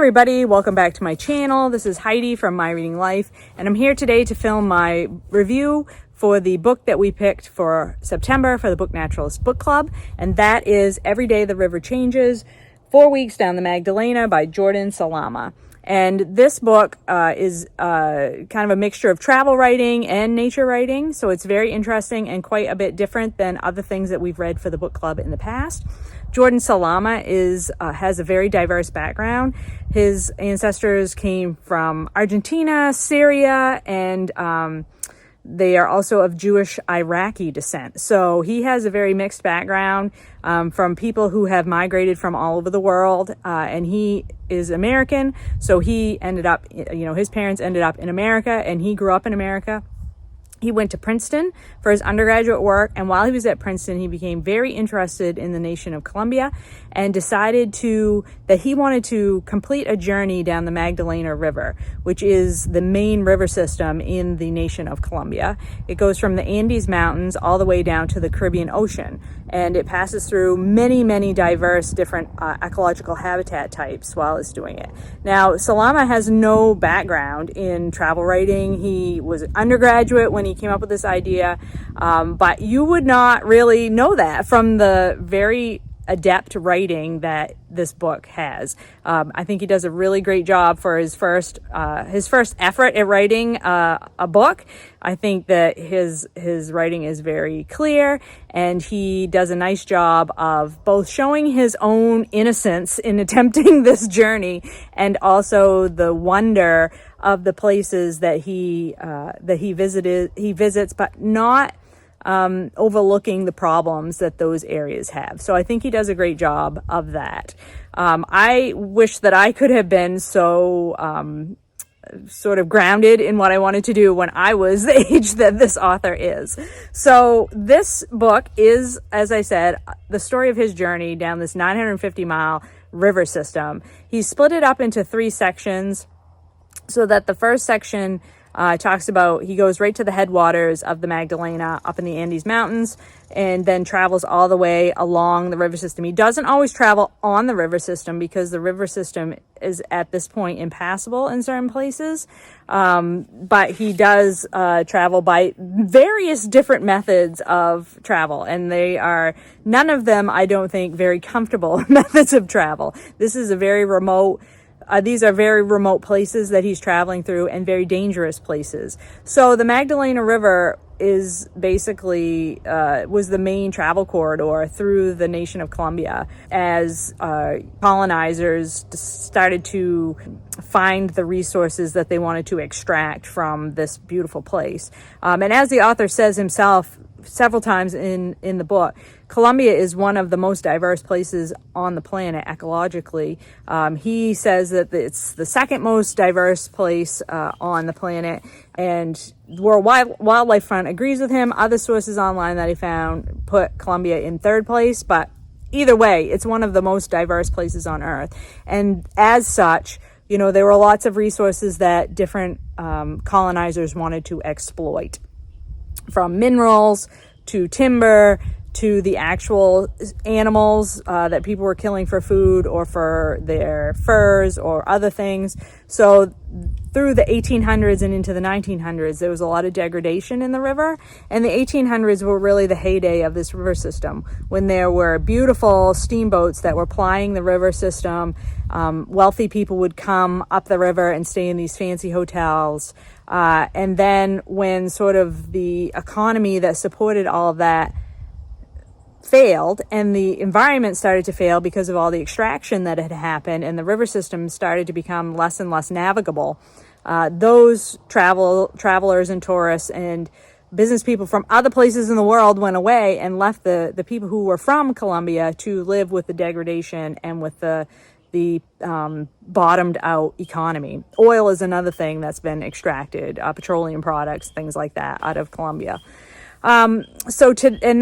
everybody, welcome back to my channel. This is Heidi from My Reading Life, and I'm here today to film my review for the book that we picked for September for the Book Naturalists Book Club, and that is Every Day the River Changes, 4 Weeks Down the Magdalena by Jordan Salama. And this book is kind of a mixture of travel writing and nature writing, so it's very interesting and quite a bit different than other things that we've read for the book club in the past. Jordan Salama has a very diverse background. His ancestors came from Argentina, Syria, and they are also of Jewish Iraqi descent. So he has a very mixed background from people who have migrated from all over the world, and he is American. So he ended up, his parents ended up in America, and he grew up in America. He went to Princeton for his undergraduate work, and while he was at Princeton, he became very interested in the nation of Colombia and decided that he wanted to complete a journey down the Magdalena River, which is the main river system in the nation of Colombia. It goes from the Andes Mountains all the way down to the Caribbean Ocean, and it passes through many, many diverse different ecological habitat types while it's doing it. Now, Salama has no background in travel writing. He was an undergraduate when he came up with this idea, but you would not really know that from the very adept writing that this book has. I think he does a really great job for his first effort at writing a book. I think that his writing is very clear, and he does a nice job of both showing his own innocence in attempting this journey and also the wonder of the places that he visits, but not overlooking the problems that those areas have. So I think he does a great job of that. I wish that I could have been so sort of grounded in what I wanted to do when I was the age that this author is. So this book is, as I said, the story of his journey down this 950-mile river system. He split it up into 3 sections, so that the first section talks about, he goes right to the headwaters of the Magdalena up in the Andes Mountains and then travels all the way along the river system. He doesn't always travel on the river system because the river system is at this point impassable in certain places. But he does travel by various different methods of travel, and they are, none of them, I don't think, very comfortable methods of travel. This is a very remote these are very remote places that he's traveling through and very dangerous places. So the Magdalena River is basically was the main travel corridor through the nation of Colombia as colonizers started to find the resources that they wanted to extract from this beautiful place. And as the author says himself several times in the book, Colombia is one of the most diverse places on the planet ecologically. He says that it's the second most diverse place on the planet, and World Wildlife Fund agrees with him. Other sources online that he found put Colombia in 3rd place, but either way, it's one of the most diverse places on Earth. And as such, there were lots of resources that different colonizers wanted to exploit, from minerals to timber to the actual animals that people were killing for food or for their furs or other things. So through the 1800s and into the 1900s, there was a lot of degradation in the river. And the 1800s were really the heyday of this river system, when there were beautiful steamboats that were plying the river system. Wealthy people would come up the river and stay in these fancy hotels. And then when sort of the economy that supported all of that failed and the environment started to fail because of all the extraction that had happened and the river system started to become less and less navigable, those travelers and tourists and business people from other places in the world went away and left the people who were from Colombia to live with the degradation and with the bottomed out economy. Oil is another thing that's been extracted, petroleum products, things like that out of Colombia. And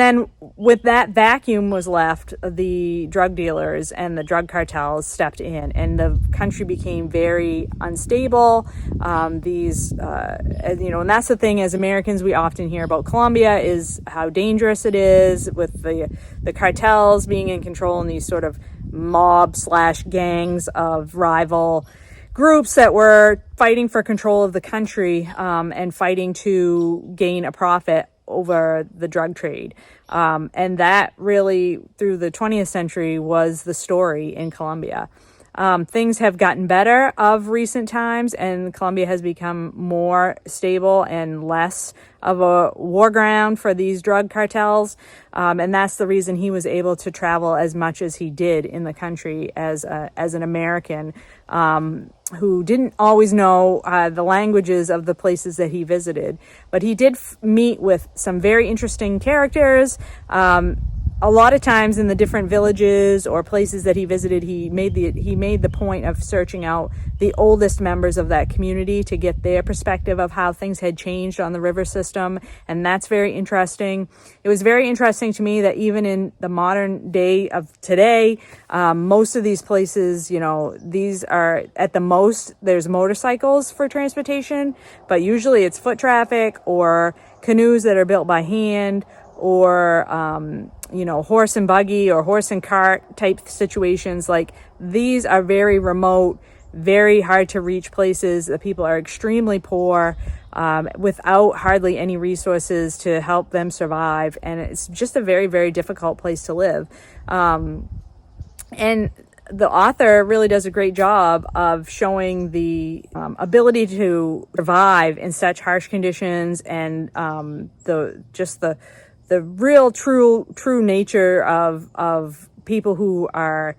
then with that vacuum was left, the drug dealers and the drug cartels stepped in, and the country became very unstable. And that's the thing, as Americans, we often hear about Colombia, is how dangerous it is with the cartels being in control in these sort of mob / gangs of rival groups that were fighting for control of the country and fighting to gain a profit over the drug trade. And that really, through the 20th century, was the story in Colombia. Things have gotten better of recent times, and Colombia has become more stable and less of a war ground for these drug cartels. And that's the reason he was able to travel as much as he did in the country as an American who didn't always know the languages of the places that he visited. But he did meet with some very interesting characters. A lot of times in the different villages or places that he visited, he made the point of searching out the oldest members of that community to get their perspective of how things had changed on the river system, and that's very interesting. It was very interesting to me that even in the modern day of today, most of these places, these are at the most, there's motorcycles for transportation, but usually it's foot traffic or canoes that are built by hand, or horse and buggy or horse and cart type situations. Like, these are very remote, very hard to reach places. The people are extremely poor, without hardly any resources to help them survive, and it's just a very, very difficult place to live. And the author really does a great job of showing the ability to survive in such harsh conditions, and the real true nature of people who are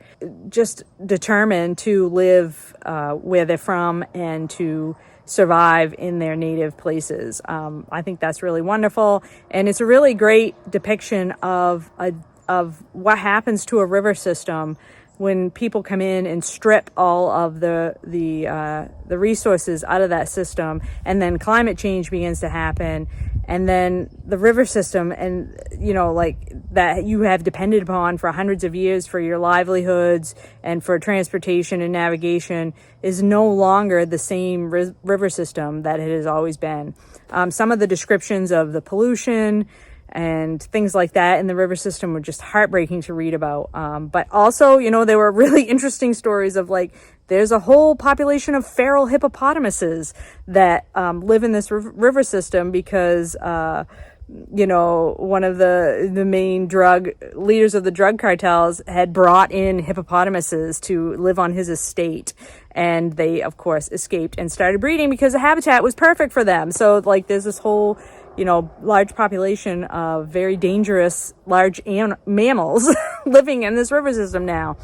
just determined to live where they're from and to survive in their native places. I think that's really wonderful, and it's a really great depiction of what happens to a river system when people come in and strip all of the resources out of that system, and then climate change begins to happen, and then the river system, and like that you have depended upon for hundreds of years for your livelihoods and for transportation and navigation, is no longer the same river system that it has always been. Some of the descriptions of the pollution and things like that in the river system were just heartbreaking to read about. But also, there were really interesting stories of, like, there's a whole population of feral hippopotamuses that live in this river system because, one of the main drug leaders of the drug cartels had brought in hippopotamuses to live on his estate. And they, of course, escaped and started breeding because the habitat was perfect for them. So, like, there's this whole large population of very dangerous large mammals living in this river system now.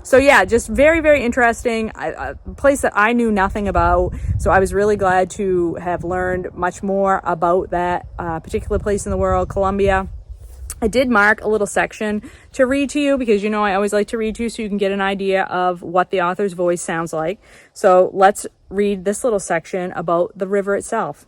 So yeah, just very, very interesting. A place that I knew nothing about. So I was really glad to have learned much more about that particular place in the world, Colombia. I did mark a little section to read to you because, I always like to read to you so you can get an idea of what the author's voice sounds like. So let's read this little section about the river itself.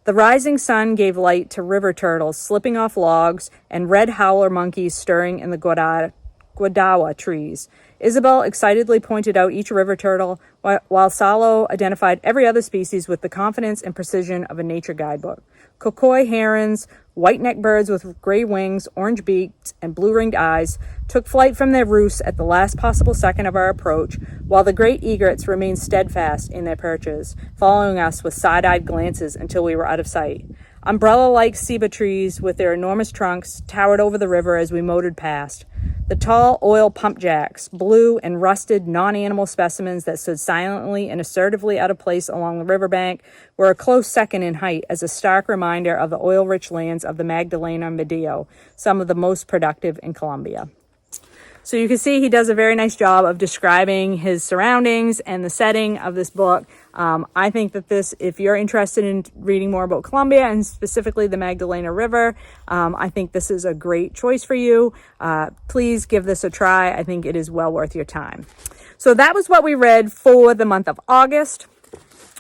The rising sun gave light to river turtles slipping off logs and red howler monkeys stirring in the guadawa trees. Isabel excitedly pointed out each river turtle, while Salo identified every other species with the confidence and precision of a nature guidebook. Kokoi herons, white-necked birds with gray wings, orange beaks, and blue-ringed eyes took flight from their roosts at the last possible second of our approach, while the great egrets remained steadfast in their perches, following us with side-eyed glances until we were out of sight. Umbrella-like ceiba trees with their enormous trunks towered over the river as we motored past. The tall oil pump jacks, blue and rusted non-animal specimens that stood silently and assertively out of place along the riverbank, were a close second in height as a stark reminder of the oil-rich lands of the Magdalena Medio, some of the most productive in Colombia. So you can see he does a very nice job of describing his surroundings and the setting of this book. I think that this, if you're interested in reading more about Colombia and specifically the Magdalena River, I think this is a great choice for you. Please give this a try. I think it is well worth your time. So that was what we read for the month of August.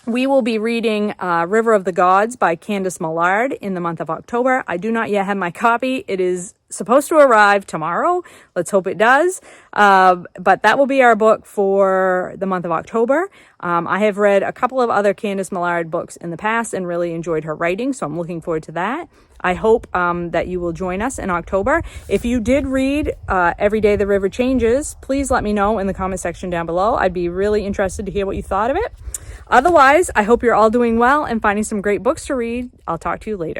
We will be reading River of the Gods by Candice Millard in the month of October. I do not yet have my copy. It is supposed to arrive tomorrow. Let's hope it does. But that will be our book for the month of October. I have read a couple of other Candice Millard books in the past and really enjoyed her writing, so I'm looking forward to that. I hope that you will join us in October. If you did read Every Day the River Changes, please let me know in the comment section down below. I'd be really interested to hear what you thought of it. Otherwise, I hope you're all doing well and finding some great books to read. I'll talk to you later.